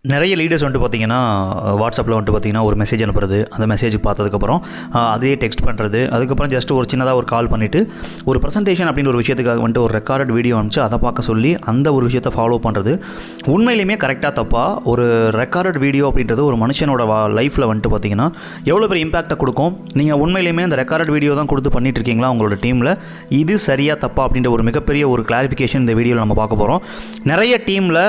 நிறைய லீடர்ஸ் வந்துட்டு பார்த்திங்கன்னா வாட்ஸ்அப்பில் வந்துட்டு பார்த்திங்கன்னா ஒரு மெசேஜ் அனுப்புறது, அந்த மெசேஜ் பார்த்ததுக்கப்புறம் அதே டெக்ஸ்ட் பண்ணுறது, அதுக்கப்புறம் ஜஸ்ட் ஒரு சின்னதாக ஒரு கால் பண்ணிவிட்டு ஒரு ப்ரெசன்டேஷன் அப்படின்னு ஒரு விஷயத்துக்காக வந்துட்டு ஒரு ரெக்கார்டட் வீடியோ அனுப்பிச்சு அதை பார்க்க சொல்லி அந்த ஒரு விஷயத்தை ஃபாலோ பண்ணுறது உண்மையிலுமே கரெக்டாக தப்பாக? ஒரு ரெக்கார்டட் வீடியோ அப்படின்றது ஒரு மனுஷனோட லைஃப்பில் வந்துட்டு பார்த்திங்கன்னா எவ்வளோ பெரிய இம்பாக்டை கொடுக்கும்? நீங்கள் உண்மையிலுமே அந்த ரெக்கார்டட் வீடியோ தான் கொடுத்து பண்ணிட்டு இருக்கீங்களா உங்களோட டீமில்? இது சரியாக தப்பா அப்படின்ற ஒரு மிகப்பெரிய ஒரு கிளாரிஃபிகேஷன் இந்த வீடியோவில் நம்ம பார்க்க போகிறோம். நிறைய டீமில்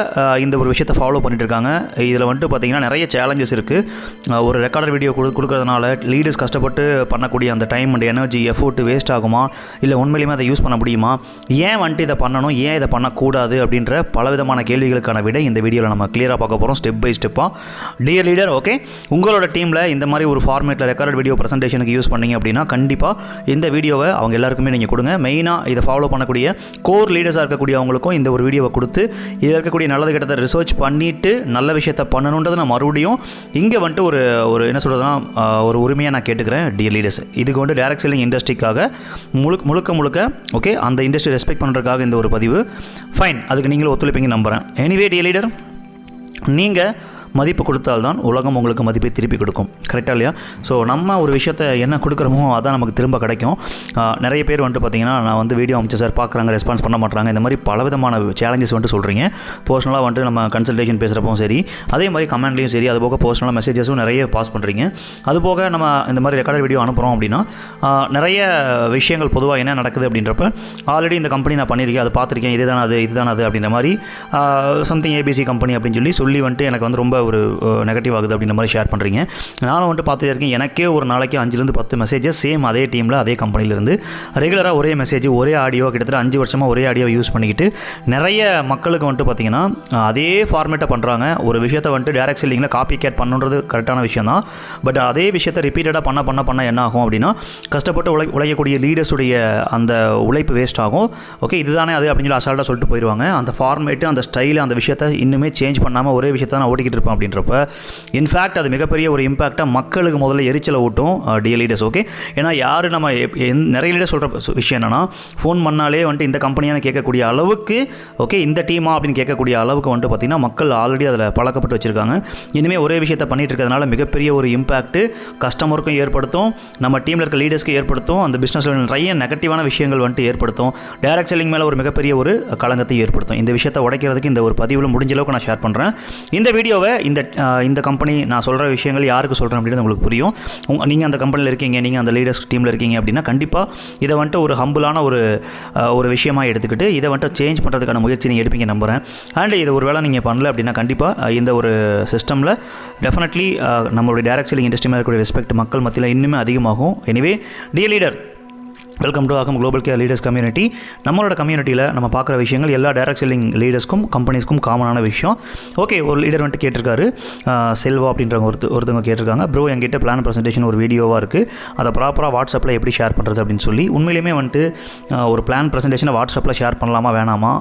இந்த ஒரு விஷயத்தை ஃபாலோ பண்ணிட்டு இருக்காங்க. இதில் வந்துட்டு பார்த்திங்கன்னா நிறைய சேலஞ்சஸ் இருக்குது. ஒரு ரெக்கார்டர் வீடியோ கொடுக்குறதுனால லீடர்ஸ் கஷ்டப்பட்டு பண்ணக்கூடிய அந்த time and energy effort waste ஆகுமா, இல்லை உண்மையிலுமே அதை யூஸ் பண்ண முடியுமா, ஏன் வந்துட்டு இதை பண்ணணும், ஏன் இதை பண்ணக்கூடாது அப்படின்ற பலவிதமான கேள்விகளுக்கான விட இந்த வீடியோவில் நம்ம கிளியராக பார்க்க போகிறோம், ஸ்டெப் பை ஸ்டெப்பாக. டியர் லீடர், ஓகே, உங்களோட டீமில் இந்த மாதிரி ஒரு ஃபார்மேட்டில் ரெக்கார்டட் வீடியோ ப்ரெசன்டேஷனுக்கு யூஸ் பண்ணிங்க அப்படின்னா கண்டிப்பாக இந்த வீடியோவை அவங்க எல்லாருக்குமே நீங்கள் கொடுங்க. மெயினாக இதை ஃபாலோ பண்ணக்கூடிய கோர் லீடர்ஸாக இருக்கக்கூடியவங்களுக்கும் இந்த ஒரு வீடியோவை கொடுத்து இதில் இருக்கக்கூடிய நல்லது கெட்டதை ரிசர்ச் பண்ணிவிட்டு நல்ல விஷயத்தை பண்ணணுன்றது நான் மறுபடியும் இங்கே வந்துட்டு ஒரு என்ன சொல்கிறதுனா ஒரு உரிமையாக நான் கேட்டுக்கிறேன். டியர் லீடர்ஸ், இதுக்கு வந்து டைரக்ட் செல்லிங் இண்டஸ்ட்ரிக்காக முழுக்க ஓகே, அந்த இண்டஸ்ட்ரி ரெஸ்பெக்ட் பண்ணுறதுக்காக இந்த ஒரு பதிவு. ஃபைன், அதுக்கு நீங்களும் ஒத்துழைப்பீங்க நம்புகிறேன். எனிவே டியர் லீடர், நீங்கள் மதிப்பு கொடுத்தால்தான் உலகம் உங்களுக்கு மதிப்பை திருப்பி கொடுக்கும். கரெக்டாக இல்லையா? ஸோ நம்ம ஒரு விஷயத்தை என்ன கொடுக்குறோமோ அதான் நமக்கு திரும்ப கிடைக்கும். நிறைய பேர் வந்துட்டு பார்த்திங்கன்னா நான் வந்து வீடியோ அமைச்சு சார் பார்க்குறாங்க, ரெஸ்பான்ஸ் பண்ண மாட்டாங்க, இந்த மாதிரி பலவிதமான சேலஞ்சஸ் வந்துட்டு சொல்கிறீங்க. பர்சனலாக வந்துட்டு நம்ம கன்சல்டேஷன் பேசுகிறப்போ சரி, அதே மாதிரி கமெண்ட்லேயும் சரி, அதுபோக பர்சனலாக மெசேஜஸும் நிறைய பாஸ் பண்ணுறீங்க. அதுபோக நம்ம இந்த மாதிரி ரெக்கார்டட் வீடியோ அனுப்புகிறோம் அப்படின்னா நிறைய விஷயங்கள் பொதுவாக என்ன நடக்குது அப்படின்றப்ப ஆல்ரெடி இந்த கம்பெனி நான் பண்ணியிருக்கேன், அதை பார்த்துருக்கேன், இதுதான் அது அப்படின்ற மாதிரி சம்திங் ஏபிசி கம்பெனி அப்படின்னு சொல்லி வந்துட்டு எனக்கு வந்து ரொம்ப ஒரு நெகட்டிவ் ஆகுது அப்படின்ற மாதிரி ஷேர் பண்ணுறீங்க. நானும் வந்துட்டு பார்த்துட்டே இருக்கேன். எனக்கே ஒரு நாளைக்கு 5-10 மெசேஜஸ் சேம் அதே டீமில் அதே கம்பெனிலேருந்து ரெகுலராக ஒரே மெசேஜ் ஒரே ஆடியோ, கிட்டத்தட்ட 5 வருஷமாக ஒரே ஆடியோ யூஸ் பண்ணிக்கிட்டு நிறைய மக்களுக்கு வந்துட்டு பார்த்திங்கன்னா அதே ஃபார்மேட்டை பண்ணுறாங்க. ஒரு விஷயத்தை வந்துட்டு டைரக்ட் செல்லிங்கில் காப்பி கேட் பண்ணுன்றது கரெக்டான விஷயம் தான். பட் அதே விஷயத்தை ரிப்பீட்டடாக பண்ண என்ன ஆகும் அப்படின்னா கஷ்டப்பட்டு உழைக்கக்கூடிய லீடர்ஸுடைய அந்த உழைப்பு வேஸ்ட் ஆகும். ஓகே, இதுதானே அது அப்படின்னு சொல்லி அசால்ட்டாக சொல்லிட்டு போயிடுவாங்க. அந்த ஃபார்மேட்டு, அந்த ஸ்டைலு, அந்த விஷயத்தை இன்னுமே சேஞ்ச் பண்ணாமல் ஒரே விஷயத்தை நான் ஓட்டிக்கிட்டு இருப்பேன் அப்படின்றப்ப இன்ஃபேக்ட் அது மிகப்பெரிய ஒரு இம்பாக்டாக மக்களுக்கு முதல்ல எரிச்சலை ஊட்டும். டியர் லீடர்ஸ், ஓகே, ஏன்னா யார் நம்ம நிறைய லீடர் சொல்கிற விஷயம் என்னென்னா ஃபோன் பண்ணாலே வந்துட்டு இந்த கம்பெனியான கேட்கக்கூடிய அளவுக்கு, ஓகே, இந்த டீமா அப்படின்னு கேட்கக்கூடிய அளவுக்கு வந்துட்டு பார்த்திங்கன்னா மக்கள் ஆல்ரெடி அதில் பழக்கப்பட்டு வச்சுருக்காங்க. இனிமேல் ஒரே விஷயத்தை பண்ணிகிட்டு இருக்கிறதுனால மிகப்பெரிய ஒரு இம்பாக்ட்டு கஸ்டமருக்கும் ஏற்படுத்தும், நம்ம டீமில் இருக்க லீடர்ஸ்க்கு ஏற்படுத்தும், அந்த பிஸ்னஸில் நிறைய நெகட்டிவான விஷயங்கள் வந்துட்டு ஏற்படுத்தும், டைரக்ட் செல்லிங் மேலே ஒரு மிகப்பெரிய ஒரு களங்கத்தை ஏற்படுத்தும். இந்த விஷயத்தை உடைக்கிறதுக்கு இந்த ஒரு பதிவில் முடிஞ்ச அளவுக்கு நான் ஷேர் பண்ணுறேன். இந்த வீடியோவை இந்த கம்பெனி நான் சொல்கிற விஷயங்கள் யாருக்கு சொல்கிறேன் அப்படின்னு உங்களுக்கு புரியும். நீங்கள் அந்த கம்பெனியில் இருக்கீங்க, நீங்கள் அந்த லீடர்ஸ் டீமில் இருக்கீங்க அப்படின்னா கண்டிப்பாக இதை வந்துட்டு ஒரு ஹம்பிளான ஒரு விஷயமாக எடுத்துக்கிட்டு இதை வந்துட்டு சேஞ்ச் பண்ணுறதுக்கான முயற்சி நீங்கள் எடுப்பீங்க நம்புகிறேன். அண்ட் இது ஒரு வேளை நீங்கள் பண்ணல அப்படின்னா கண்டிப்பாக இந்த ஒரு சிஸ்டமில் டெஃபினெட்லி நம்மளுடைய டைரக்ட் செல்லிங் இண்டஸ்ட்ரி மேலே இருக்கக்கூடிய ரெஸ்பெக்ட் மக்கள் மத்தியில் இன்னுமே அதிகமாகும். Anyway dear leader, welcome to Aagam global care leaders community. நம்மளோட கம்யூனிட்டியில் நம்ம பார்க்குற விஷயங்கள் எல்லா டைரக்ட் செல்லிங் லீடர்ஸ்க்கும் கம்பெனிஸ்க்கும் காமனான விஷயம். ஓகே, ஒரு லீடர் வந்துட்டு கேட்டிருக்காரு, செல்வா அப்படின்றவங்க ஒருத்தவங்க கேட்டிருக்காங்க, ப்ரோ என்கிட்ட பிளான் ப்ரெசன்டேஷன் ஒரு வீடியோவாக இருக்குது, அதை ப்ராப்பராக வாட்ஸ்அப்பில் எப்படி ஷேர் பண்ணுறது அப்படின்னு சொல்லி. உண்மையிலுமே வந்துட்டு ஒரு பிளான் ப்ரெசன்டேஷனை வாட்ஸ்அப்பில் ஷேர் பண்ணலாமா வேணாமா?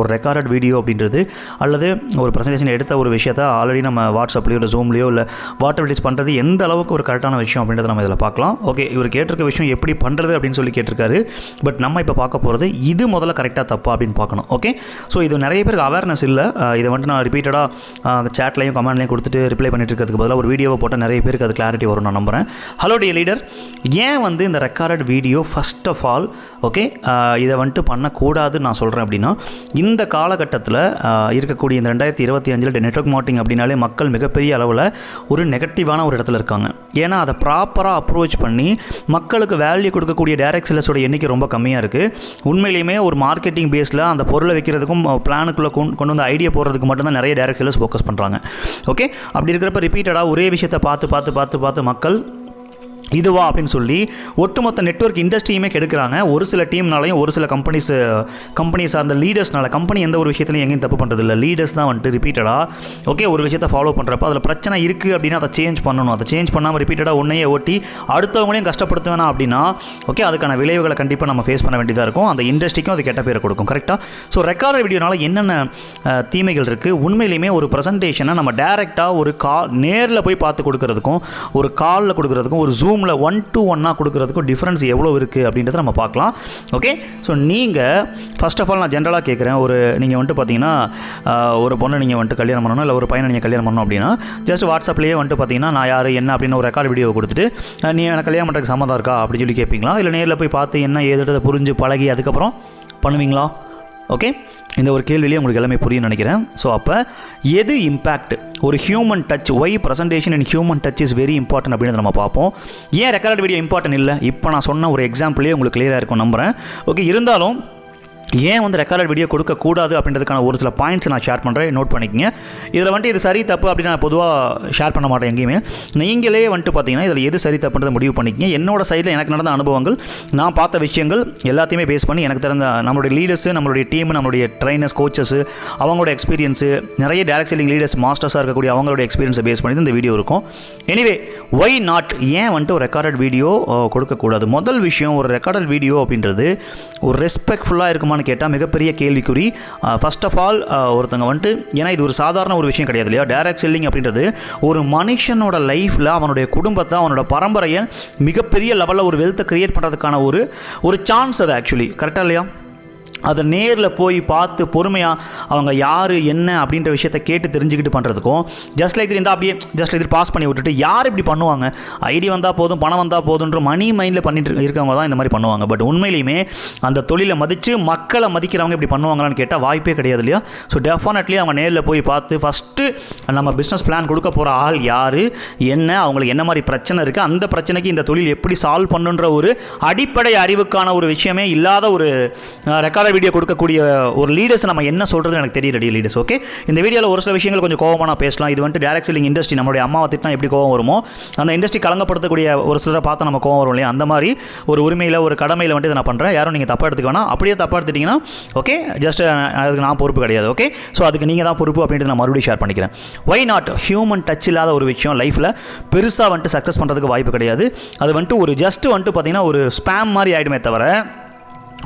ஒரு ரெக்கார்டட் வீடியோ அப்படின்றது அல்லது ஒரு ப்ரெசன்டேஷன் எடுத்த ஒரு விஷயத்தை ஆல்ரெடி நம்ம வாட்ஸ்அப்லேயோ இல்லை ஜூம்லேயோ இல்லை வாட் ரிலீஸ் பண்ணுறது எந்த அளவுக்கு ஒரு கரெக்டான விஷயம் அப்படின்றத நம்ம இதில் பார்க்கலாம். ஓகே, இவர் கேட்டிருக்க விஷயம் எப்படி பண்ணுறது அப்படின்னு சொல்லி கேட்டிருக்காரு. பட் நம்ம இப்போ பார்க்க போகிறது இது முதல்ல கரெக்டாக தப்பா அப்படின்னு பார்க்கணும். ஓகே, ஸோ இது நிறைய பேருக்கு அவேர்னஸ் இல்லை. இதை வந்துட்டு நான் ரிப்பீட்டடாக சேட்லையும் கமெண்ட்லையும் கொடுத்துட்டு ரிப்ளை பண்ணிட்டு இருக்கிறதுக்கு பதிலாக ஒரு வீடியோவை போட்டால் நிறைய பேருக்கு அது கிளாரிட்டி வரும் நான் நம்புகிறேன். ஹலோ டியர் லீடர், ஏன் வந்து இந்த recorded video first of all okay இதை வந்துட்டு பண்ணக்கூடாதுன்னு நான் சொல்கிறேன் அப்படின்னா, இந்த காலகட்டத்தில் இருக்கக்கூடிய இந்த 2025 நெட்வொர்க் மார்க்கெட்டிங் அப்படின்னாலே மக்கள் மிகப்பெரிய அளவில் ஒரு நெகட்டிவான ஒரு இடத்துல இருக்காங்க. ஏன்னா அதை ப்ராப்பராக அப்ரோச் பண்ணி மக்களுக்கு வேல்யூ கொடுக்கக்கூடிய டைரக்ட் செல்லர்ஸோட எண்ணிக்கை ரொம்ப கம்மியாக இருக்குது. உண்மையிலேயுமே ஒரு மார்க்கெட்டிங் பேஸில் அந்த பொருளை வைக்கிறதுக்கும் பிளானுக்குள்ளே கொண்டு வந்து ஐடியா போடுறதுக்கு மட்டும்தான் நிறைய டைரக்ட் செல்லர்ஸ் ஃபோக்கஸ் பண்ணுறாங்க. ஓகே, அப்படி இருக்கிறப்ப ரிப்பீட்டடாக ஒரே விஷயத்தை பார்த்து மக்கள் இதுவா அப்படின்னு சொல்லி ஒட்டுமொத்த நெட்வொர்க் இண்டஸ்ட்ரியுமே கெடுக்கிறாங்க. ஒரு சில டீம்னாலையும் ஒரு சில கம்பெனிஸ் அந்த லீடர்ஸ்னால, கம்பெனி எந்த ஒரு விஷயத்துலையும் எங்கேயும் தப்பு பண்ணுறது இல்லை, லீடர்ஸ் தான் வந்துட்டு ரிப்பீட்டடாக ஓகே ஒரு விஷயத்தை ஃபாலோ பண்ணுறப்ப அதில் பிரச்சனை இருக்குது அப்படின்னா அதை சேஞ்ச் பண்ணணும். அதை சேஞ்ச் பண்ணாமல் ரிப்பீட்டடாக ஒன்றையே ஓட்டி அடுத்தவங்களையும் கஷ்டப்படுத்த வேணாம் அப்படின்னா ஓகே அதுக்கான விளைவுகளை கண்டிப்பாக நம்ம ஃபேஸ் பண்ண வேண்டியதாக இருக்கும். அந்த இண்டஸ்ட்ரிக்கும் அது கெட்ட பேரை கொடுக்கும். கரெக்டாக? ஸோ ரெக்கார்டட் வீடியோனால என்னென்ன தீமைகள் இருக்குது? உண்மையிலுமே ஒரு ப்ரெசன்டேஷனை நம்ம டேரெக்டாக ஒரு நேரில் போய் பார்த்து கொடுக்கறதுக்கும் ஒரு காலில் கொடுக்கறதுக்கும் ஒரு ஜூம் ரூமில் 1-to-1 கொடுக்குறதுக்கும் டிஃப்ரென்ஸ் எவ்வளோ இருக்குது அப்படின்றத நம்ம பார்க்கலாம். ஓகே, ஸோ நீங்கள் ஃபர்ஸ்ட் ஆஃப் ஆல் நான் ஜென்ரலாக கேட்குறேன், நீங்கள் வந்துட்டு பார்த்தீங்கன்னா ஒரு பொண்ணை நீங்கள் வந்துட்டு கல்யாணம் பண்ணணும், இல்லை ஒரு பையனை நீங்கள் கல்யாணம் பண்ணணும் அப்படின்னா ஜஸ்ட் வாட்ஸ்அப்லேயே வந்துட்டு பார்த்தீங்கன்னா நான் யார் என்ன அப்படின்னு ஒரு ரெக்கார்டு வீடியோ கொடுத்துட்டு நீ எனக்கு கல்யாணம் பண்ணுறதுக்கு சம்மதம் இருக்கா அப்படின்னு சொல்லி கேட்பீங்களா, இல்லை நேரில் போய் பார்த்து என்ன ஏதுன்றதை புரிஞ்சு பழகி அதுக்கப்புறம் பண்ணுவீங்களா? ஓகே, இந்த ஒரு கேள்வியிலேயே உங்களுக்கு எல்லாமே புரியும் நினைக்கிறேன். ஸோ அப்போ எது இம்பேக்ட், ஒரு human touch, why presentation and human touch is very important அப்படின்னு நம்ம பார்ப்போம். ஏன் ரெக்கார்ட் வீடியோ இம்பார்ட்டன்ட் இல்லை, இப்போ நான் சொன்ன ஒரு எக்ஸாம்பிளே உங்களுக்கு கிளியராக இருக்கும் நம்புகிறேன். ஓகே, இருந்தாலும் ஏன் வந்து ரெக்கார்ட் வீடியோ கொடுக்கக்கூடாது அப்படின்றதுக்கான ஒரு சில பாயிண்ட்ஸ் நான் ஷேர் பண்ணுறேன், நோட் பண்ணிக்கங்க. இதில் வந்துட்டு இது சரி தப்பு அப்படின்னு நான் பொதுவாக ஷேர் பண்ண மாட்டேன் எங்கேயுமே. நீங்களே வந்துட்டு பார்த்தீங்கன்னா இதில் எது சரி தப்புன்றதை முடிவு பண்ணிக்கங்க. என்னோட சைடில் எனக்கு நடந்த அனுபவங்கள், நான் பார்த்த விஷயங்கள் எல்லாத்தையுமே பேஸ் பண்ணி எனக்கு தெரிந்த நம்மளுடைய லீடர்ஸு, நம்மளுடைய டீம், நம்மளுடைய ட்ரைனர்ஸ், கோச்சஸ், அவங்களோட எக்ஸ்பீரியன்ஸு, நிறைய டைரக்ட் செல்லிங் லீடர்ஸ், மாஸ்டர்ஸாக இருக்கக்கூடிய அவங்களோட எக்ஸ்பீரியன்ஸை பேஸ் பண்ணி இந்த வீடியோ இருக்கும். எனிவே, ஒய் நாட், ஏன் வந்துட்டு ஒரு ரெக்கார்டட் வீடியோ கொடுக்கக்கூடாது? முதல் விஷயம், ஒரு ரெக்கார்டட் வீடியோ அப்படின்றது ஒரு ரெஸ்பெக்ட்ஃபுல்லாக இருக்குமான்னு கேட்டால் மிகப்பெரிய கேள்விக்குறி. ஃபர்ஸ்ட் ஆஃப் ஆல் ஒருத்தங்க வந்துட்டு, ஏன்னா இது ஒரு சாதாரண ஒரு விஷயம் கிடையாது இல்லையா, டைரக்ட் செல்லிங் அப்படின்றது ஒரு மனுஷனோட லைஃப்பில் அவனுடைய குடும்பத்தை, அவனோட பரம்பரையை மிகப்பெரிய லெவலில் ஒரு வெல்த்தை கிரியேட் பண்ணுறதுக்கான ஒரு சான்ஸ் அது ஆக்சுவலி, கரெக்டாக இல்லையா? அதை நேரில் போய் பார்த்து பொறுமையாக அவங்க யார் என்ன அப்படின்ற விஷயத்தை கேட்டு தெரிஞ்சுக்கிட்டு பண்ணுறதுக்கும் ஜஸ்ட் லைக் இருந்தால் அப்படியே ஜஸ்ட் லைக் பாஸ் பண்ணி விட்டுட்டு யார் இப்படி பண்ணுவாங்க, ஐடி வந்தால் போதும், பணம் வந்தால் போதுன்ற மணி மைண்டில் பண்ணிட்டு இருக்கவங்க தான் இந்த மாதிரி பண்ணுவாங்க. பட் உண்மையிலையுமே அந்த தொழிலை மதித்து மக்களை மதிக்கிறவங்க இப்படி பண்ணுவாங்களான்னு கேட்டால் வாய்ப்பே கிடையாது இல்லையா? ஸோ டெஃபினெட்லி அவங்க நேரில் போய் பார்த்து ஃபஸ்ட்டு நம்ம பிஸ்னஸ் பிளான் கொடுக்க போகிற ஆள் யார், என்ன, அவங்களுக்கு என்ன மாதிரி பிரச்சனை இருக்குது, அந்த பிரச்சனைக்கு இந்த தொழில் எப்படி சால்வ் பண்ணுன்ற ஒரு அடிப்படை அறிவுக்கான ஒரு விஷயமே இல்லாத ஒரு ரெக்கார்ட் வீடியோ கொடுக்கக்கூடிய ஒரு லீடர்ஸ் நம்ம என்ன சொல்கிறது எனக்கு தெரியல லீடர்ஸ். ஓகே, இந்த வீடியோவில் ஒரு சில விஷயங்கள் கொஞ்சம் கோவமாக பேசலாம். இது வந்துட்டு டைரக்ட் செல்லிங் இண்டஸ்ட்ரி, நம்மளுடைய அம்மாவை திட்டினா எப்படி கோவம் வருமோ, அந்த இண்டஸ்ட்ரி கலங்கப்படுத்தக்கூடிய ஒரு சிலரை பார்த்து நம்ம கோவம் வரும் இல்லையா, அந்த மாதிரி ஒரு உரிமையில், ஒரு கடமையில் வந்துட்டு நான் பண்ணுறேன். யாரும் நீங்கள் தப்பாக எடுத்துக்க வேணாம். அப்படியே தப்பாக எடுத்துட்டிங்கன்னா ஓகே, ஜஸ்ட் அதுக்கு நான் பொறுப்பு கிடையாது. ஓகே, ஸோ அதுக்கு நீங்கள் தான் பொறுப்பு அப்படின்றது நான் மறுபடியும் ஷேர் பண்ணிக்கிறேன். ஒய் நாட், ஹியூமன் டச் இல்லாத ஒரு விஷயம் லைஃப்பில் பெருசாக வந்துட்டு சக்ஸஸ் பண்ணுறதுக்கு வாய்ப்பு கிடையாது. அது வந்துட்டு ஒரு ஜஸ்ட் வந்துட்டு பார்த்தீங்கன்னா ஒரு ஸ்பேம் மாதிரி ஆகிடுமே தவிர,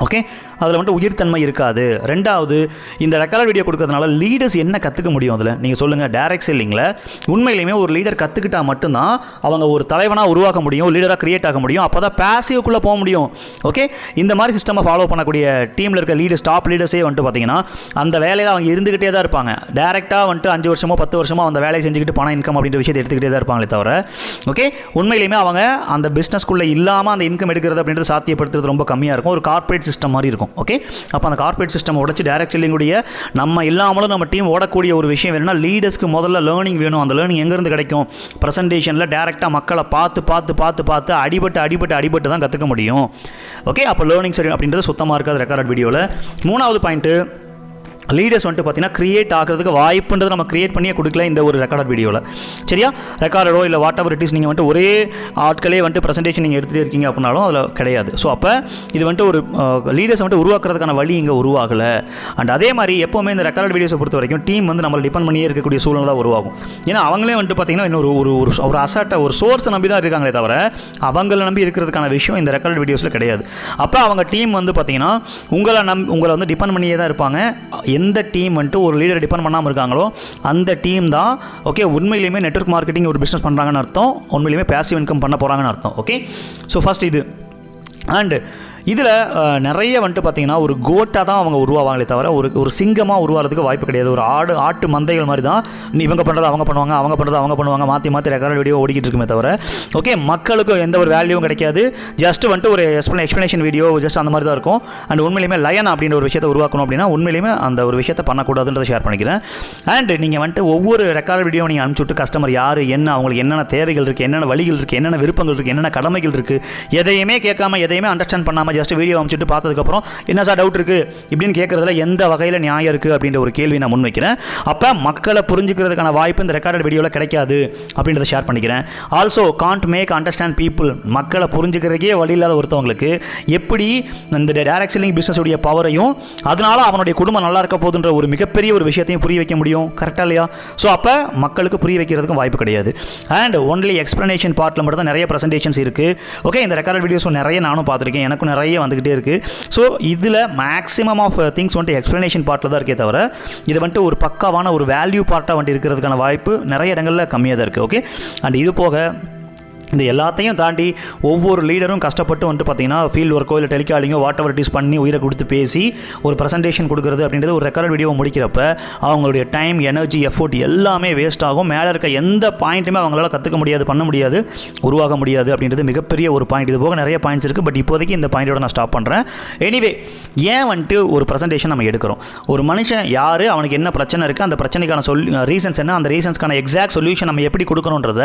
ஓகே, அதில் வந்துட்டு உயிர்த்தன்மை இருக்காது. ரெண்டாவது, இந்த ரெக்கார்ட் வீடியோ கொடுக்கறதுனால லீடர்ஸ் என்ன கற்றுக்க முடியும்? அதில் நீங்கள் சொல்லுங்கள். டைரக்ட் செல்லிங்கில் உண்மையிலுமே ஒரு லீடர் கற்றுக்கிட்டால் மட்டும்தான் அவங்க ஒரு தலைவனாக உருவாக்க முடியும், லீடராக கிரியேட் ஆக முடியும். அப்போ தான் பேசிவ்க்குள்ளே போக முடியும். ஓகே, இந்த மாதிரி சிஸ்டமை ஃபாலோ பண்ணக்கூடிய டீமில் இருக்க லீடர்ஸ், டாப் லீடர்ஸே வந்துட்டு பார்த்தீங்கன்னா அந்த வேலையில் அவங்க இருந்துக்கிட்டே தான் இருப்பாங்க. டேரெக்டாக வந்துட்டு 5 வருஷமோ 10 வருஷமோ அந்த வேலையை செஞ்சுக்கிட்டு பணம் இன்கம் அப்படின்ற விஷயத்தை எடுத்துக்கிட்டே தான் இருப்பாங்களே தவிர, ஓகே, உண்மையிலுமே அவங்க அந்த பிஸ்னஸ்க்குள்ளே இல்லாமல் அந்த இன்கம் எடுக்கிறது அப்படின்றது சாத்தியப்படுத்துறது ரொம்ப கம்மியாக இருக்கும். ஒரு கார்ப்பரேட் சிஸ்டம் மாதிரி இருக்கும். ஓகே, அப்போ அந்த கார்ப்பரேட் சிஸ்டம் உடச்சி டைரக்ட் செல்லிங்குடைய நம்ம இல்லாமலும் நம்ம டீம் ஓடக்கூடிய ஒரு விஷயம் வேணும்னா லீடர்ஸ்க்கு முதல்ல லேர்னிங் வேணும். அந்த லேர்னிங் எங்கேருந்து கிடைக்கும்? ப்ரெசன்டேஷனில் டேரெக்டாக மக்களை பார்த்து அடிபட்டு தான் கற்றுக்க முடியும். ஓகே, அப்போ லேர்னிங் சரி அப்படின்றது சுத்தமாக இருக்காது ரெக்கார்ட் வீடியோவில். 3வது பாயிண்ட்டு, லீடர்ஸ் வந்துட்டு பார்த்தீங்கன்னா கிரியேட் ஆகிறதுக்கு வாய்ப்புன்றது நம்ம கிரியேட் பண்ணியே கொடுக்கல இந்த ஒரு ரெக்கார்ட் வீடியோவில். சரியா, ரெக்கார்டோ இல்லை வாட் எவர் இட் இஸ், நீங்கள் வந்துட்டு ஒரே ஆட்களே வந்துட்டு ப்ரெசன்டேஷன் நீங்கள் எடுத்துகிட்டே இருக்கீங்க அப்படின்னாலும் அதில் கிடையாது. ஸோ அப்போ இது வந்துட்டு ஒரு லீடர்ஸ் வந்துட்டு உருவாக்குறதுக்கான வழி இங்கே உருவாகலை. அண்ட் அதே மாதிரி எப்போவுமே இந்த ரெக்கார்ட் வீடியோஸை பொறுத்த வரைக்கும் டீம் வந்து நம்மளை டிபெண்ட் பண்ணியே இருக்கக்கூடிய சூழ்நிலை தான் உருவாகும். ஏன்னா அவங்களே வந்துட்டு பார்த்தீங்கன்னா இன்னொரு ஒரு அசாட்டை ஒரு சோர்ஸை நம்பி தான் இருக்காங்களே தவிர அவங்கள நம்பி இருக்கிறதுக்கான விஷயம் இந்த ரெக்கார்ட் வீடியோஸில் கிடையாது. அப்போ அவங்க டீம் வந்து பார்த்தீங்கன்னா உங்களை வந்து டிபெண்ட் பண்ணியே தான் இருப்பாங்க. எந்த டீம் வந்துட்டு ஒரு லீடரை டிபெண்ட் பண்ணாமல் இருக்காங்களோ அந்த டீம் தான் ஓகே உண்மையிலேயுமே நெட்வொர்க் மார்க்கெட்டிங் ஒரு பிஸ்னஸ் பண்ணுறாங்கன்னு அர்த்தம், உண்மையிலேயுமே பேசிவ் இன்கம் பண்ண போகிறாங்கன்னு அர்த்தம். ஓகே, ஸோ ஃபஸ்ட் இது. அண்டு இதில் நிறைய வந்துட்டு பார்த்திங்கன்னா ஒரு கோட்டாக தான் அவங்க உருவாவாங்களே தவிர ஒரு சிங்கமாக உருவாகிறதுக்கு வாய்ப்பு கிடையாது. ஒரு ஆட்டு மந்தைகள் மாதிரி தான் இவங்க பண்ணுறது அவங்க பண்ணுவாங்க, மாற்றி ரெக்கார்ட் வீடியோ ஓடிக்கிட்டு இருக்குமே தவிர ஓகே மக்களுக்கு எந்த ஒரு வேல்யூவும் கிடைக்காது. ஜஸ்ட் வந்துட்டு ஒரு எக்ஸ்ப்ளனேஷன் வீடியோ ஜஸ்ட் அந்த மாதிரி தான் இருக்கும். அண்ட் உண்மையிலுமே லயன் அப்படின்ற ஒரு விஷயத்தை உருவாக்கணும் அப்படின்னா உண்மையிலுமே அந்த ஒரு விஷயத்தை பண்ணக்கூடாதுன்றதை ஷேர் பண்ணிக்கிறேன். அண்ட் நீங்கள் வந்துட்டு ஒவ்வொரு ரெக்கார்ட் வீடியோ நீங்கள் அனுப்பிச்சுட்டு கஸ்டமர் யார், என்ன, அவங்களுக்கு என்னென்ன தேவைகள் இருக்குது, என்னென்ன வழிகள் இருக்குது, என்னென்ன விருப்பங்கள் இருக்குது, என்னென்ன கடமைகள் இருக்குது, எதையுமே கேட்காம எதையுமே அண்டர்ஸ்டாண்ட் பண்ணாமல் ஜஸ்ட் வீடியோ அமைச்சிட்டு பார்த்ததுக்கப்புறம் என்ன சார் டவுட் இருக்குது இப்படின்னு கேட்குறதுல எந்த வகையில் நியாயம் இருக்குது அப்படின்ற ஒரு கேள்வி நான் முன்வைக்கிறேன். அப்போ மக்களை புரிஞ்சுக்கிறதுக்கான வாய்ப்பு இந்த ரெக்கார்டட் வீடியோவில் கிடைக்காது அப்படின்றத ஷேர் பண்ணிக்கிறேன். Also can't make understand people, மக்களை புரிஞ்சுக்கிறதுக்கே வழி இல்லாத ஒருத்தவங்களுக்கு எப்படி இந்த டைரக்ட் செல்லிங் பிஸ்னஸ் உடைய பவரையும் அதனால அவனுடைய குடும்பம் நல்லா இருக்க போதுன்ற ஒரு மிகப்பெரிய ஒரு விஷயத்தையும் புரிய வைக்க முடியும். கரெக்டாக இல்லையா? ஸோ அப்போ மக்களுக்கு புரிய வைக்கிறதுக்கும் வாய்ப்பு கிடையாது. அண்ட் ஒன்லி எக்ஸ்ப்ளனேஷன் பார்ட்டில் மட்டும் தான் நிறைய ப்ரெசன்டேஷன்ஸ் இருக்குது. ஓகே, இந்த ரெக்கார்டட் வீடியோஸும் நிறைய நானும் பார்த்துருக்கேன், எனக்கும் நிறைய வந்துக்கிட்டே இருக்குது. ஸோ இதில் மேக்ஸிமம் ஆஃப் திங்ஸ் வந்துட்டு எக்ஸ்ப்ளனேஷன் பார்ட்டில் தான் இருக்கே தவிர இது வந்துட்டு ஒரு பக்காவான ஒரு வேல்யூ பார்ட்டாக வந்துட்டு இருக்கிறதுக்கான வாய்ப்பு நிறைய இடங்களில் கம்மியாக தான் இருக்குது. ஓகே, அண்ட் இது போக இந்த எல்லாத்தையும் தாண்டி ஒவ்வொரு லீடரும் கஷ்டப்பட்டு வந்துட்டு பார்த்தீங்கன்னா ஃபீல்டு ஒர்க்கோ இல்லை டெலிகாலிங்கோ வாட் எவர் இட் இஸ் பண்ணி உயிரை கொடுத்து பேசி ஒரு ப்ரெசன்டேஷன் கொடுக்குறது அப்படின்றது ஒரு ரெக்கார்ட் வீடியோ முடிக்கிறப்ப அவங்களுடைய டைம், எனர்ஜி, எஃபோர்ட் எல்லாமே வேஸ்ட் ஆகும். மேலே இருக்க எந்த பாயிண்ட்டுமே அவங்களால கற்றுக்க முடியாது, பண்ண முடியாது, உருவாக முடியாது அப்படின்றது மிகப்பெரிய ஒரு பாயிண்ட். இது போக நிறைய பாயிண்ட்ஸ் இருக்குது, பட் இப்போதைக்கு இந்த பாயிண்டோட நான் ஸ்டாப் பண்ணுறேன். எனிவே, ஏன் வந்துட்டு ஒரு ப்ரெசன்டேஷன் நம்ம எடுக்கிறோம்? ஒரு மனுஷன் யார், அவனுக்கு என்ன பிரச்சனை இருக்குது, அந்த பிரச்சனைக்கான ரீசன்ஸ் என்ன, அந்த ரீசன்ஸ்க்கான எக்ஸாக்ட் சொல்யூஷன் நம்ம எப்படி கொடுக்கணுன்றத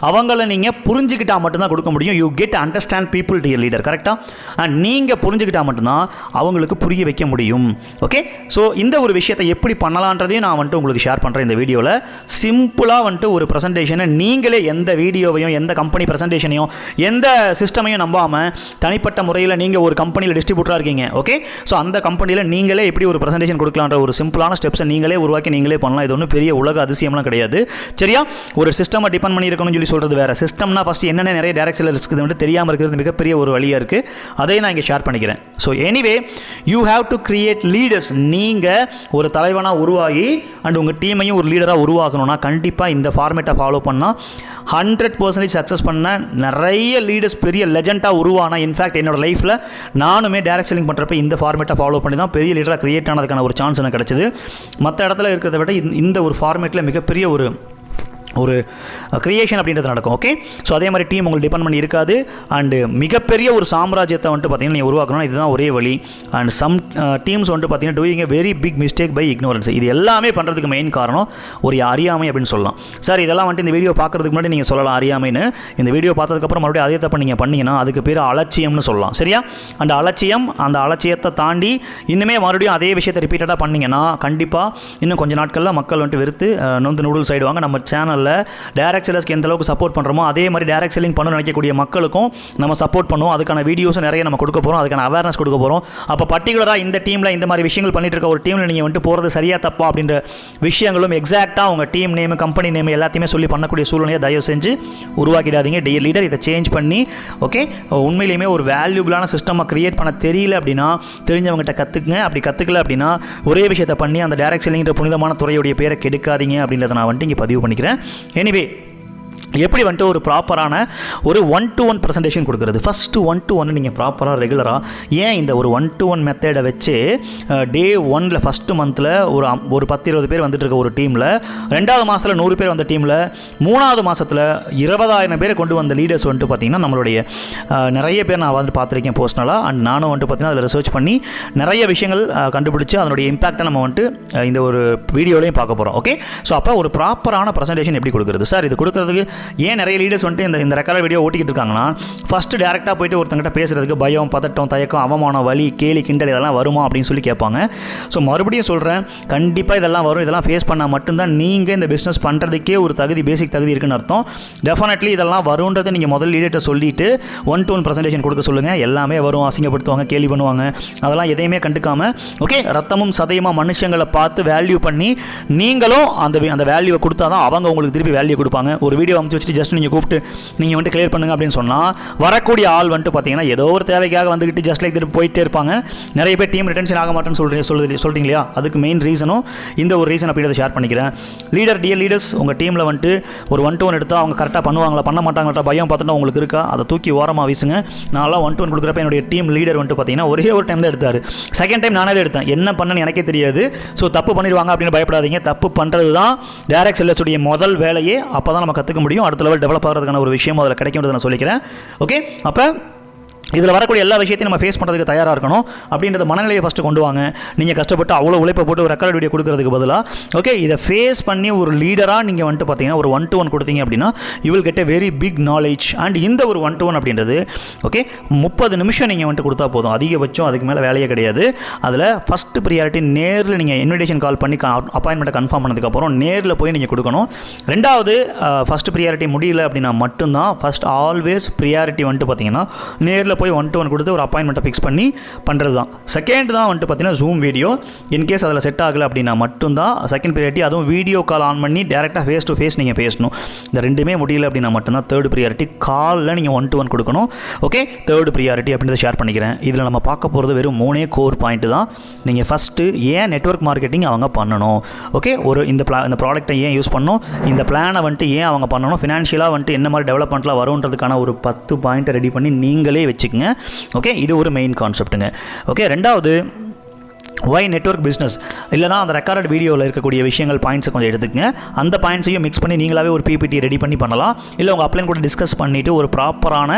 அவங்கள நீங்கள் புரிஞ்சுக்கிட்டா மட்டும்தான் கொடுக்க முடியும். You get understand people to your leader. கரெக்டாக நீங்கள் புரிஞ்சுக்கிட்டா மட்டும்தான் அவங்களுக்கு புரிய வைக்க முடியும். ஓகே, ஸோ இந்த ஒரு விஷயத்தை எப்படி பண்ணலான்றதையும் நான் வந்துட்டு உங்களுக்கு ஷேர் பண்ணுறேன் இந்த வீடியோவில். சிம்பிளாக வந்துட்டு ஒரு ப்ரெசன்டேஷனை நீங்களே எந்த வீடியோவையும், எந்த கம்பெனி ப்ரெசன்டேஷனையும், எந்த சிஸ்டமையும் நம்பாமல் தனிப்பட்ட முறையில் நீங்கள் ஒரு கம்பெனியில் டிஸ்ட்ரிபியூட்டராக இருக்கீங்க. ஓகே, ஸோ அந்த கம்பெனியில் நீங்களே எப்படி ஒரு ப்ரெசன்டேஷன் கொடுக்கலான்ற ஒரு சிம்பிளான ஸ்டெப்ஸை நீங்களே உருவாக்கி நீங்களே பண்ணலாம். இது ஒன்றும் பெரிய உலக அதிசயம்லாம் கிடையாது. சரியா? ஒரு சிஸ்டமை டிபெண்ட் பண்ணி இருக்கணும்னு சொல்லி சொல்கிறது வேறு. சிஸ்டம்னா ஃபஸ்ட் என்னென்ன நிறைய டைரக்ட் செல்லர் இருக்குது வந்து தெரியாமல் இருக்கிறது மிகப்பெரிய ஒரு வழியாக இருக்குது. அதையும் நான் இங்கே ஷேர் பண்ணிக்கிறேன். So anyway, you have to create leaders. நீங்கள் ஒரு தலைவனாக உருவாகி அண்ட் உங்கள் டீமையும் ஒரு லீடராக உருவாக்கணும்னா கண்டிப்பாக இந்த ஃபார்மேட்டை ஃபாலோ பண்ணால் 100% சக்ஸஸ் பண்ண நிறைய லீடர்ஸ் பெரிய லெஜெண்டாக உருவானா. இன்ஃபேக்ட் என்னோடய லைஃப்பில் நானுமே டைரக்ட் செல்லிங் பண்ணுறப்ப இந்த ஃபார்மேட்டை ஃபாலோ பண்ணி தான் பெரிய லீடராக கிரியேட் ஆனதுக்கான ஒரு சான்ஸ் எனக்கு கிடச்சிது. மற்ற இடத்துல இருக்கிறத விட இந்த ஒரு ஃபார்மேட்டில் மிகப்பெரிய ஒரு கிரியேஷன் அப்படின்றது நடக்கும். ஓகே, ஸோ அதே மாதிரி டீம் உங்களுக்கு டிபெண்ட் பண்ணி இருக்காது. அண்டு மிகப்பெரிய ஒரு சாம்ராஜ்யத்தை வந்துட்டு பார்த்தீங்கன்னா நீங்கள் உருவாக்கணும். இதுதான் ஒரே வழி. அண்ட் சம் டீம்ஸ் வந்துட்டு பார்த்தீங்கன்னா doing a very big mistake by ignorance. இது எல்லாமே பண்ணுறதுக்கு மெயின் காரணம் ஒரு அறியாமை அப்படின்னு சொல்லலாம். சார், இதெல்லாம் வந்துட்டு இந்த வீடியோ பார்க்குறதுக்கு முன்னாடி நீங்கள் சொல்லலாம் அறியாமைன்னு. இந்த வீடியோ பார்த்ததுக்கப்புறம் மறுபடியும் அதே தப்பு நீங்கள் பண்ணீங்கன்னா அதுக்கு பேர் அலட்சியம்னு சொல்லலாம். சரியா? அந்த அலட்சியத்தை தாண்டி இன்னுமே மறுபடியும் அதே விஷயத்தை ரிப்பீட்டடாக பண்ணிங்கன்னா கண்டிப்பாக இன்னும் கொஞ்சம் நாட்களில் மக்கள் வந்துட்டு வெறுத்து நொந்து நூடுல்ஸ் ஆகிடுவாங்க. நம்ம சேனல் டைரக்ட் செல்லர்ஸ்க்கு எந்த அளவுக்கு சப்போர்ட் பண்ணுறோமோ அதே மாதிரி டைரக்ட் செல்லிங் பண்ண நினைக்கக்கூடிய மக்களுக்கும் நம்ம சப்போர்ட் பண்ணுவோம். அதுக்கான வீடியோஸும் நிறைய நம்ம கொடுக்க போகிறோம், அதுக்கான அவேர்னஸ் கொடுக்க போகிறோம். அப்போ பர்டிகுலராக இந்த டீமில் இந்த மாதிரி விஷயங்கள் பண்ணிட்டு இருக்க ஒரு டீமில் நீங்கள் வந்துட்டு போகிறது சரியா தப்பா அப்படின்ற விஷயங்களும் எக்ஸாக்டாக உங்கள் டீம் நேம், கம்பெனி நேம் எல்லாத்தையுமே சொல்லி பண்ணக்கூடிய சூழ்நிலையை தயவு செஞ்சு உருவாக்கிடாதீங்க. டியர் லீடர், இதை சேஞ்ச் பண்ணி ஓகே, உண்மையிலேயுமே ஒரு வேல்யூபிளான சிஸ்டமாக கிரியேட் பண்ண தெரியல அப்படின்னா தெரிஞ்சவங்ககிட்ட கற்றுக்குங்க. அப்படி கற்றுக்கல அப்படின்னா ஒரே விஷயத்தை பண்ணி அந்த டைரக்ட் செல்லிங்கிற புனிதமான துறையுடைய பேரை கெடுக்காதீங்க அப்படின்றத நான் வந்துட்டு இங்கே பதிவு பண்ணிக்கிறேன். எனிவே, எப்படி வந்துட்டு ஒரு ப்ராப்பரான ஒரு 1-to-1 ப்ரெசன்டேஷன் கொடுக்குறது. ஃபஸ்ட்டு 1-to-1 நீங்கள் ப்ராப்பராக ரெகுலராக ஏன் இந்த ஒரு 1-to-1 மெத்தடை வச்சு டே 1ல் ஃபஸ்ட்டு மந்தில் ஒரு 10-20 பேர் வந்துட்டு இருக்க ஒரு டீமில், 2வது மாதத்தில் 100 பேர் வந்த டீமில், 3வது மாதத்தில் 20,000 பேரை கொண்டு வந்த லீடர்ஸ் வந்துட்டு பார்த்திங்கன்னா நம்மளுடைய நிறைய பேர் நான் வந்துட்டு பார்த்துருக்கேன் பர்சனலாக. அண்ட் நானும் வந்துட்டு பார்த்திங்கன்னா அதில் ரிசர்ச் பண்ணி நிறைய விஷயங்கள் கண்டுபிடிச்சி அதனுடைய இம்பாக்டை நம்ம வந்துட்டு இந்த ஒரு வீடியோலையும் பார்க்க போகிறோம். ஓகே, ஸோ அப்போ ஒரு ப்ராப்பரான ப்ரெசன்டேஷன் எப்படி கொடுக்குறது? சார், இது கொடுக்குறதுக்கு ஏன் நிறைய லீடர்ஸ் வந்துட்டு இந்த ரெக்கார்ட் வீடியோ ஓட்டிக்கிட்டு இருக்காங்கன்னா, ஃபஸ்ட்டு டேரெக்டாக போய்ட்டு ஒருத்தங்கிட்ட பேசுகிறதுக்கு பயம், பதட்டம், தயக்கம், அவமானம், வலி, கேலி, கிண்டல் இதெல்லாம் வருமா அப்படின்னு சொல்லி கேட்பாங்க. ஸோ மறுபடியும் சொல்கிறேன், கண்டிப்பாக இதெல்லாம் வரும். இதெல்லாம் ஃபேஸ் பண்ணால் மட்டும்தான் நீங்கள் இந்த பிஸ்னஸ் பண்ணுறதுக்கே ஒரு பேசிக் தகுதி இருக்குன்னு அர்த்தம். டெஃபினெட்லி இதெல்லாம் வரும்ன்றதை நீங்கள் முதல் லீடர்கிட்ட சொல்லிவிட்டு 1-to-1 ப்ரெசன்டேஷன் கொடுக்க சொல்லுங்கள். எல்லாமே வரும். அசிங்கப்படுத்துவாங்க, கேலி பண்ணுவாங்க, அதெல்லாம் எதையுமே கண்டுக்காமல் ஓகே, ரத்தமும் சதையுமா மனுஷங்களை பார்த்து வேல்யூ பண்ணி நீங்களும் அந்த வேல்யூவை கொடுத்தா தான் அவங்க உங்களுக்கு திருப்பி வேல்யூ கொடுப்பாங்க. ஒரு வீடியோ வச்சுட்டு ஜஸ்ட் நீங்கள் கூப்பிட்டு நீங்கள் வந்துட்டு கிளியர் பண்ணுங்க அப்படின்னு சொன்னால் வரக்கூடிய ஆள் வந்துட்டு பார்த்தீங்கன்னா ஏதோ ஒரு தேவைக்காக வந்துக்கிட்டு ஜஸ்ட் லைக் திருப்பி போயிட்டே இருப்பாங்க. நிறைய பேர் டீம் ரிட்டன்ஷன் ஆக மாட்டேன்னு சொல்கிறீங்க இல்லையா? அதுக்கு மெயின் ரீசனும் இந்த ஒரு ரீசன் அப்படின்றத ஷேர் பண்ணிக்கிறேன். டியர் லீடர்ஸ், உங்கள் டீமில் வந்துட்டு ஒரு 1-to-1 எடுத்தால் அவங்க கரெக்டாக பண்ணுவாங்களா, பண்ண மாட்டாங்கள்ட்ட பயம் பார்த்துட்டு உங்களுக்கு இருக்கா? அதை தூக்கி ஓரமாக வீசுங்க. நான்லாம் 1-to-1 கொடுக்குறப்ப என்னுடைய டீம் லீடர் வந்துட்டு பார்த்தீங்கன்னா ஒரே ஒரு டைம் தான் எடுத்தார். செகண்ட் டைம் நானே தான் எடுத்தேன். என்ன பண்ணேன்னு எனக்கே தெரியாது. ஸோ தப்பு பண்ணிடுவாங்க அப்படின்னு பயப்படாதீங்க. தப்பு பண்ணுறது தான் டைரக்ட் செல்லர்ஸுடைய முதல் வேலையே. அப்போ தான் நம்ம கற்றுக்க முடியும். அடுத்த லெவல் டெவலப் ஆகிறதுக்கான ஒரு விஷயம் அதில் கிடைக்கும்ன்றதை நான் சொல்லிக்கிறேன். ஓகே, அப்போ இதில் வரக்கூடிய எல்லா விஷயத்தையும் நம்ம ஃபேஸ் பண்ணுறதுக்கு தயாராக இருக்கணும் அப்படின்றத மனநிலையை ஃபஸ்ட்டு கொண்டு வாங்க. நீங்கள் கஷ்டப்பட்டு அவ்வளோ உழைப்பை போட்டு ஒரு ரெக்கார்ட் வீடியோ கொடுக்கறதுக்கு பதிலாக ஓகே, இதை ஃபேஸ் பண்ணி ஒரு லீடராக நீங்கள் வந்துட்டு பார்த்தீங்கன்னா ஒரு 1-to-1 கொடுத்தீங்க அப்படின்னா you will get a very big knowledge. And இந்த ஒரு 1-to-1 அப்படின்றது ஓகே 30 நிமிஷம் நீங்கள் வந்துட்டு கொடுத்தா போதும். அதிகபட்சம் அதுக்கு மேலே வேலையே கிடையாது. அதில் ஃபஸ்ட்டு ப்ரியாரிட்டி நேரில் நீங்கள் இன்விடேஷன் கால் பண்ணி அப்பாயின்மெண்ட்டை கன்ஃபார்ம் பண்ணதுக்கப்புறம் நேரில் போய் நீங்கள் கொடுக்கணும். 2வது ஃபஸ்ட்டு ப்ரியாரிட்டி முடியல அப்படின்னா மட்டும்தான் ஃபஸ்ட் ஆல்வேஸ் ப்ரியாரிட்டி வந்துட்டு பார்த்தீங்கன்னா நேரில் போய் 1-to-1 கொடுத்து ஒரு அப்பாயின்மெண்ட்டை ஃபிக்ஸ் பண்ணி பண்ணுறது தான். செகண்ட் தான் வந்துட்டு பார்த்தீங்கன்னா ஜூம் வீடியோ. இன்கேஸ் அதில் செட் ஆகலை அப்படின்னா மட்டும்தான் செகண்ட் ப்ரியாரிட்டி. அதுவும் வீடியோ கால் ஆன் பண்ணி டேரெக்டாக ஃபேஸ் டு ஃபேஸ் நீங்கள் பேசணும். இந்த ரெண்டுமே முடியல அப்படின்னா மட்டும்தான் தேர்ட் ப்ரியாரிட்டி. காலில் நீங்கள் 1-to-1 கொடுக்கணும். ஓகே, தேர்ட் ப்ரியாரிட்டி அப்படின்றத ஷேர் பண்ணிக்கிறேன். இதில் நம்ம பார்க்க போகிறது வெறும் 3 கோர் பாயிண்ட்டு தான். நீங்கள் ஃபஸ்ட்டு ஏன் நெட்வொர்க் மார்க்கெட்டிங் அவங்க பண்ணணும், ஓகே, ஒரு இந்த ப்ராடக்ட்டை ஏன் யூஸ் பண்ணணும், இந்த பிளானை வந்துட்டு ஏன் அவங்க பண்ணணும், ஃபினான்ஷியலாக வந்துட்டு என்ன மாதிரி டெவலப்மெண்ட்லாம் வரும்ன்றதுக்கான ஒரு 10 பாயிண்ட்டை ரெடி பண்ணி நீங்களே வச்சுக்கோங்க. ஓகே, இது ஒரு மெயின் கான்செப்ட்டுங்க. ஓகே, ரெண்டாவது ஒய் நெட்வொர்க் பிஸ்னஸ். இல்லைனா அந்த ரெக்கார்ட் வீடியோவில் இருக்கக்கூடிய விஷயங்கள் பாயிண்ட்ஸை கொஞ்சம் எடுத்துக்கங்க. அந்த பாயிண்ட்ஸையும் மிக்ஸ் பண்ணி நீங்களாவே ஒரு பிபிடி ரெடி பண்ணி பண்ணலாம். இல்லை உங்கள் அப்ளைன் கூட டிஸ்கஸ் பண்ணிவிட்டு ஒரு ப்ராப்பரான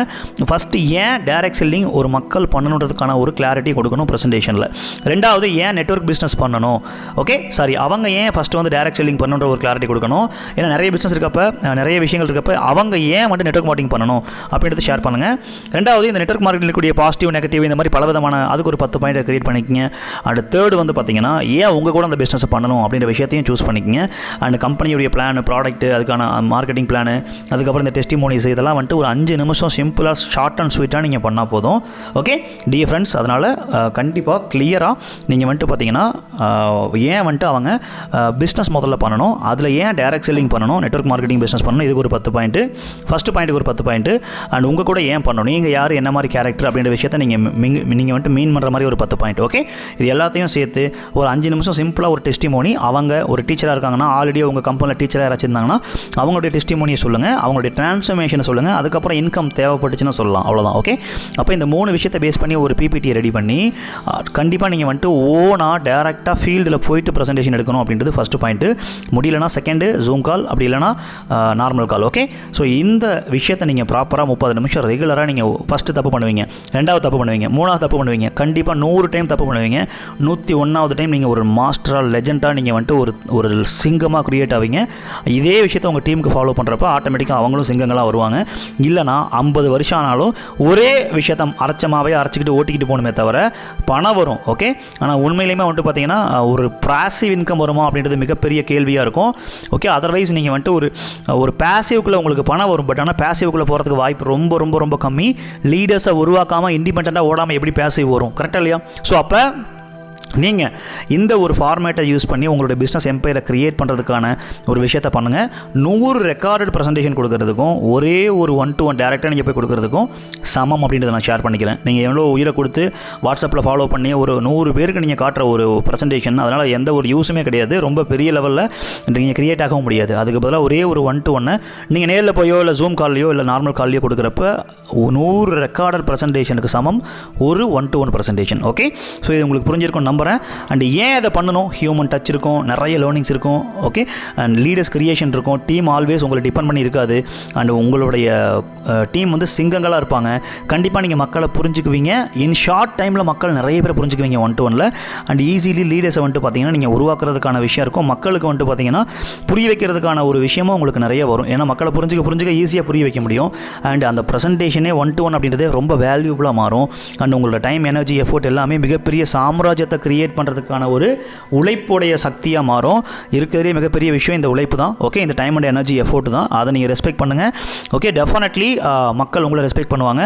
ஃபஸ்ட்டு ஏன் டைரக்ட் செல்லிங் ஒரு மக்கள் பண்ணணுன்றதுக்கான ஒரு கிளாரிட்டி கொடுக்கணும் ப்ரெசன்டேஷனில். ரெண்டாவது ஏன் நெட்வொர்க் பிஸ்னஸ் பண்ணணும், ஓகே சாரி அவங்க ஏன் ஃபஸ்ட்டு வந்து டைரக்ட் செல்லிங் பண்ணணுன்ற ஒரு கிளாரிட்டி கொடுக்கணும். ஏன்னா நிறைய பிஸ்னஸ் இருக்கப்போ நிறைய விஷயங்கள் இருக்கப்போ அவங்க ஏன் வந்துட்டு நெட்வொர்க் மார்க்கெட்டிங் பண்ணணும் அப்படின்றத ஷேர் பண்ணுங்கள். ரெண்டாவது இந்த நெட்வொர்க் மார்க்கெட்டிங் இருக்கக்கூடிய பாசிட்டிவ் நெகட்டிவ் இந்த மாதிரி பலவிதமான அதுக்கு ஒரு 10 பாயிண்ட்டை கிரியேட் பண்ணிக்கங்க. அடுத்து தேர்டு வந்து பார்த்தீங்கன்னா ஏன் உங்கள் கூட அந்த பிஸ்னஸ் பண்ணணும் அப்படின்ற விஷயத்தையும் சூஸ் பண்ணிக்கங்க. அண்ட் கம்பெனியுடைய பிளான், ப்ராடக்ட், அதுக்கான மார்க்கெட்டிங் பிளான், அதுக்கப்புறம் இந்த டெஸ்டிமோனிஸ் இதெல்லாம் வந்துட்டு ஒரு 5 நிமிஷம் சிம்பிளாக ஷார்ட் அண்ட் ஸ்வீட்டாக நீங்கள் பண்ணால் போதும். ஓகே டியர் ஃப்ரெண்ட்ஸ், அதனால் கண்டிப்பாக கிளியராக நீங்கள் வந்துட்டு பார்த்தீங்கன்னா ஏன் வந்துட்டு அவங்க பிஸ்னஸ் முதல்ல பண்ணணும், அதில் ஏன் டைரக்ட் செல்லிங் பண்ணணும், நெட்வொர்க் மார்க்கெட்டிங் பிஸ்னஸ் பண்ணணும், இதுக்கு ஒரு 10 பாயிண்ட்டு. ஃபஸ்ட்டு பாயிண்ட்டுக்கு ஒரு 10 பாயிண்ட்டு. அண்ட் உங்கள் கூட ஏன் பண்ணணும், நீங்கள் யார், என்ன மாதிரி கேரக்டர் அப்படின்ற விஷயத்தை நீங்கள் வந்துட்டு மீன் பண்ணுற மாதிரி ஒரு 10 பாயிண்ட். ஓகே, இது எல்லாத்தையும் சேர்த்து ஒரு 5 நிமிஷம் சிம்பிளாக ஒரு டெஸ்டிமோனி. அவங்க ஒரு டீச்சராக இருக்காங்கன்னா, ஆல்ரெடி உங்கள் கம்பெனியில் டீச்சராக யாராச்சும் இருந்தாங்கன்னா அவங்களுடைய டெஸ்டிமோனியை சொல்லுங்கள், அவங்களுடைய டிரான்ஸ்ஃபர்மேஷனை சொல்லுங்கள், அதுக்கப்புறம் இன்கம் தேவைப்பட்டுச்சுன்னா சொல்லலாம். அவ்வளோதான். ஓகே, அப்போ இந்த 3 விஷயத்தை பேஸ் பண்ணி ஒரு பிபிடியை ரெடி பண்ணி கண்டிப்பாக நீங்கள் வந்துட்டு ஓனாக டேரெக்டாக ஃபீல்டில் போயிட்டு ப்ரெசன்டேஷன் எடுக்கணும் அப்படின்றது ஃபஸ்ட்டு பாயிண்ட்டு. முடியலனா செகண்டு ஜூம் கால், அப்படி இல்லைனா நார்மல் கால். ஓகே, ஸோ இந்த விஷயத்தை நீங்கள் ப்ராப்பராக 30 நிமிஷம் ரெகுலராக நீங்கள் ஃபஸ்ட்டு தப்பு பண்ணுவீங்க, ரெண்டாவது தப்பு பண்ணுவீங்க, மூணாவது தப்பு பண்ணுவீங்க, கண்டிப்பாக 100 டைம் தப்பு பண்ணுவீங்க. 101வது டைம் நீங்கள் ஒரு மாஸ்டராக லெஜெண்டாக நீங்கள் வந்துட்டு ஒரு சிங்கமாக க்ரியேட் ஆவீங்க. இதே விஷயத்தை உங்கள் டீமுக்கு ஃபாலோ பண்ணுறப்ப ஆட்டோமேட்டிக்காக அவங்களும் சிங்கங்களாக வருவாங்க. இல்லைனா 50 வருஷம் ஆனாலும் ஒரே விஷயத்தை அரைச்சமாகவே அரைச்சிக்கிட்டு ஓட்டிக்கிட்டு போகணுமே தவிர பணம் வரும். ஓகே, ஆனால் உண்மையிலேயுமே வந்துட்டு பார்த்தீங்கன்னா ஒரு பாசிவ் இன்கம் வருமா அப்படின்றது மிகப்பெரிய கேள்வியாக இருக்கும். ஓகே, அதர்வைஸ் நீங்கள் வந்துட்டு ஒரு பாசிவ்க்குள்ளே உங்களுக்கு பணம் வரும். பட் ஆனால் பாசிவ்க்குள்ளே போகிறதுக்கு வாய்ப்பு ரொம்ப ரொம்ப ரொம்ப கம்மி. லீடர்ஸை உருவாக்காமல் இண்டிபெண்ட்டாக ஓடாமல் எப்படி பாசிவ் வரும், கரெக்டாக இல்லையா? ஸோ அப்போ நீங்கள் இந்த ஒரு ஃபார்மேட்டை யூஸ் பண்ணி உங்களுடைய பிஸ்னஸ் எம்பையரை க்ரியேட் பண்ணுறதுக்கான ஒரு விஷயத்தை பண்ணுங்கள். 100 ரெக்கார்டட் ப்ரெசன்டேஷன் கொடுக்கறதுக்கும் ஒரே ஒரு 1-to-1 டேரெக்டாக நீங்கள் போய் கொடுக்கறதுக்கும் சமம் அப்படின்றத நான் ஷேர் பண்ணிக்கிறேன். நீங்கள் எவ்வளோ உயிரை கொடுத்து வாட்ஸ்அப்பில் ஃபாலோ பண்ணி ஒரு 100 பேருக்கு நீங்கள் காட்டுற ஒரு ப்ரெசன்டேஷன், அதனால் எந்த ஒரு யூஸுமே கிடையாது. ரொம்ப பெரிய லெவலில் நீங்கள் க்ரியேட் ஆகவும் முடியாது. அதுக்கு பதிலாக ஒரே ஒரு 1-to-1 நீங்கள் நேரில் போயோ இல்லை ஜூம் கால்லையோ இல்லை நார்மல் கால்லையோ கொடுக்குறப்ப 100 ரெக்கார்டட் ப்ரெசன்டேஷனுக்கு சமம் ஒரு 1-to-1 ப்ரெசன்டேஷன். ஓகே, ஸோ இது உங்களுக்கு புரிஞ்சிருக்கும் நம்புறேன். அண்ட் ஏன் அதை பண்ணணும், ஹியூமன் டச் இருக்கும், நிறைய லேர்னிங்ஸ் இருக்கும். ஓகே, அண்ட் லீடர்ஸ் கிரியேஷன் இருக்கும். டீம் ஆல்வேஸ் உங்களை டிபெண்ட் பண்ணி இருக்காது. அண்ட் உங்களுடைய டீம் வந்து சிங்கங்களாக இருப்பாங்க. கண்டிப்பாக நீங்கள் மக்களை புரிஞ்சுக்குவீங்க. இன் ஷார்ட் டைமில் மக்கள் நிறைய பேர் புரிஞ்சுக்குவீங்க 1-to-1. அண்ட் ஈஸிலி லீடர்ஸை வந்துட்டு பார்த்தீங்கன்னா நீங்கள் உருவாக்குறதுக்கான விஷயம் இருக்கும். மக்களுக்கு வந்துட்டு பார்த்தீங்கன்னா புரிய வைக்கிறதுக்கான ஒரு விஷயமும் உங்களுக்கு நிறைய வரும். ஏன்னா மக்களை புரிஞ்சுக்க ஈஸியாக புரிய வைக்க முடியும். அண்ட் அந்த ப்ரெசன்டேஷனே 1-to-1 அப்படின்றதே ரொம்ப வேல்யூபுளாக மாறும். அண்ட் உங்களோட டைம், எனர்ஜி, எஃபோர்ட் எல்லாமே மிகப்பெரிய சாம்ராஜ்யத்தை கிரியேட் பண்ணுறதுக்கான ஒரு உழைப்புடைய சக்தியாக மாறும். இருக்கிறதே மிகப்பெரிய விஷயம் இந்த உழைப்பு தான். ஓகே, இந்த டைம் அண்ட் எனர்ஜி எஃபோர்ட் தான். அதை நீங்கள் ரெஸ்பெக்ட் பண்ணுங்கள். ஓகே, டெஃபினெட்லி மக்கள் உங்களை ரெஸ்பெக்ட் பண்ணுவாங்க,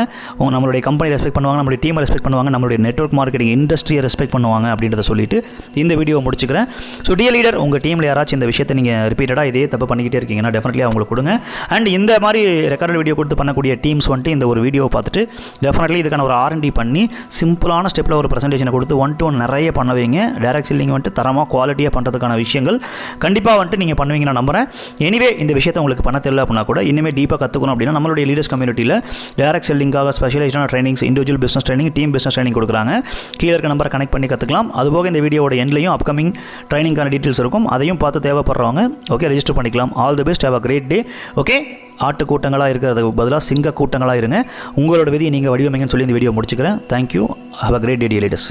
நம்மளுடைய கம்பெனி ரெஸ்பெக்ட் பண்ணுவாங்க, நம்மளுடைய டீமை ரெஸ்பெக்ட் பண்ணுவாங்க, நம்மளுடைய நெட்வொர்க் மார்க்கெட்டிங் இண்டஸ்ட்ரியை ரெஸ்பெக்ட் பண்ணுவாங்க அப்படின்றத சொல்லிட்டு இந்த வீடியோ முடிச்சுக்கிறேன். ஸோ டியர் லீடர், உங்கள் டீமில் யாராச்சும் இந்த விஷயத்தை நீங்கள் ரிப்பீட்டடாக இதே தப்பு பண்ணிக்கிட்டே இருக்கீங்கன்னா டெஃபினெட்லி அவங்களுக்கு கொடுங்க. அண்ட் இந்த மாதிரி ரெக்கார்ட் வீடியோ கொடுத்து பண்ணக்கூடிய டீம்ஸ் வந்துட்டு இந்த ஒரு வீடியோவை பார்த்துட்டு டெஃபினெட்லி இதுக்கான ஒரு R&D பண்ணி சிம்பிளான ஸ்டெப்பில் ஒரு ப்ரெசன்டேஷனை கொடுத்து 1-to-1 நிறைய பண்ணுவீங்க. டைரக்ட் செல்லிங் வந்துட்டு தரமாக குவாலிட்டியாக பண்ணுறதுக்கான விஷயங்கள் கண்டிப்பாக வந்துட்டு நீங்கள் பண்ணுவீங்க நான் நம்புகிறேன். எனிவே இந்த விஷயத்தை உங்களுக்கு பண்ண தெரியல அப்படின்னா கூட இனிமேல் டீப்பாக கற்றுக்கணும் அப்படின்னா நம்மளுடைய லீடர்ஸ் கம்யூனிட்டியில் டைரக்ட் செல்லிங்காக ஸ்பெஷலைஸ்டான trainings, individual business training, team business training கொடுக்குறாங்க. கீழே இருக்க நம்பரை கனெக்ட் பண்ணி கற்றுக்கலாம். அதுபோக இந்த வீடியோட எண்ட்லையும் அப்கமிங் ட்ரைனிங்கான டீட்டெயில்ஸ் இருக்கும். அதையும் பார்த்து தேவைப்படுறவங்க ஓகே ரெஜிஸ்டர் பண்ணிக்கலாம். All the best, have a great day. Okay, ஆட்டு கூட்டங்களாக இருக்கிறதுக்கு பதிலாக சிங்க கூட்டங்களாக இருங்க. உங்களோட விதியை நீங்கள் வடிவமைங்கன்னு சொல்லி இந்த வீடியோ முடிச்சுக்கிறேன். Thank you, have a great day dear leaders.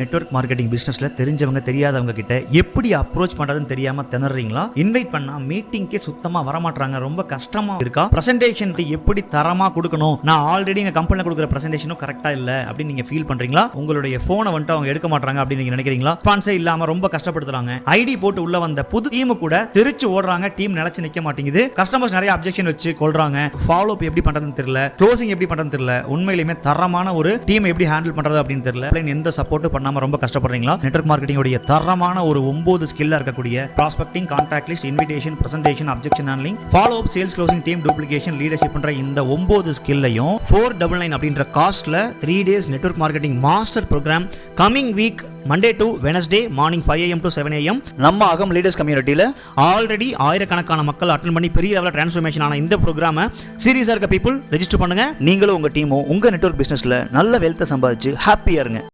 Network marketing பிசினஸ்ல தெரிஞ்சவங்க தெரியாதவங்க கிட்ட எப்படி அப்ரோச் பண்றதுன்னு தெரியாம திணறீங்களா? இன்வைட் பண்ணா மீட்டிங்க்கே சுத்தமா வரமாட்டாங்க, ரொம்ப கஷ்டமா இருக்கா? பிரசன்டேஷன் எப்படி தரமா கொடுக்கணும், நான் ஆல்ரெடி எங்க கம்பெனில கொடுக்குற பிரசன்டேஷனும் கரெக்டா இல்ல அப்படின்னு நீங்க ஃபீல் பண்றீங்களா? உங்களுடைய போனை வந்துட்டு அவங்க எடுக்க மாட்டாங்க அப்படின்னு நீங்க நினைக்கிறீங்களா? ஸ்பான்சே இல்லாம ரொம்ப கஷ்டப்படுத்துறாங்க, ஐடி போட்டு உள்ள வந்த புது டீம் கூட திருச்சு ஓடுறாங்க, டீம் நிலைச்சு நிக்க மாட்டேங்குது, கஸ்டமர்ஸ் நிறைய அப்ஜெக்ஷன் வச்சு கொள்றாங்க, ஃபாலோ அப் எப்படி பண்றதுன்னு தெரியல, க்ளோசிங் எப்படி பண்றதுன்னு தெரியல, உண்மையிலேயே தரமான ஒரு டீம் எப்படி ஹேண்டில் பண்றது அப்படின்னு தெரியல, எந்த சப்போர்ட் பண்ணாம ரொம்ப கஷ்டப்படுறீங்களா? நெட்வொர்க் மார்க்கெட்டிங் உடைய தரமான ஒரு 9 ஸ்கில்ல இருக்கக்கூடிய prospecting, contact list, invitation, presentation, objection handling, follow up, sales closing, team duplication, leadership பண்ற இந்த 9 ஸ்கில்லையும் 499 அப்படின்ற காஸ்ட்ல 3 days network marketing master program coming week Monday to Wednesday morning 5 AM to 7 AM நம்ம அகம் லீடர்ஸ் கம்யூனிட்டியில ஆல்ரெடி ஆயிரக்கணக்கான மக்கள் அட்டெண்ட் பண்ணி பெரிய லெவலில் டிரான்ஸ்ஃபர்மேஷன் ஆன இந்த ப்ரோக்ராமை சீரியஸா இருக்க பீப்புள் ரெஜிஸ்டர் பண்ணுங்க. நீங்களும் உங்க டீமும் உங்க நெட்வொர்க் பிசினஸ்ல நல்ல வெல்த்தை சம்பாதிச்சு ஹாப்பியா இருங்க.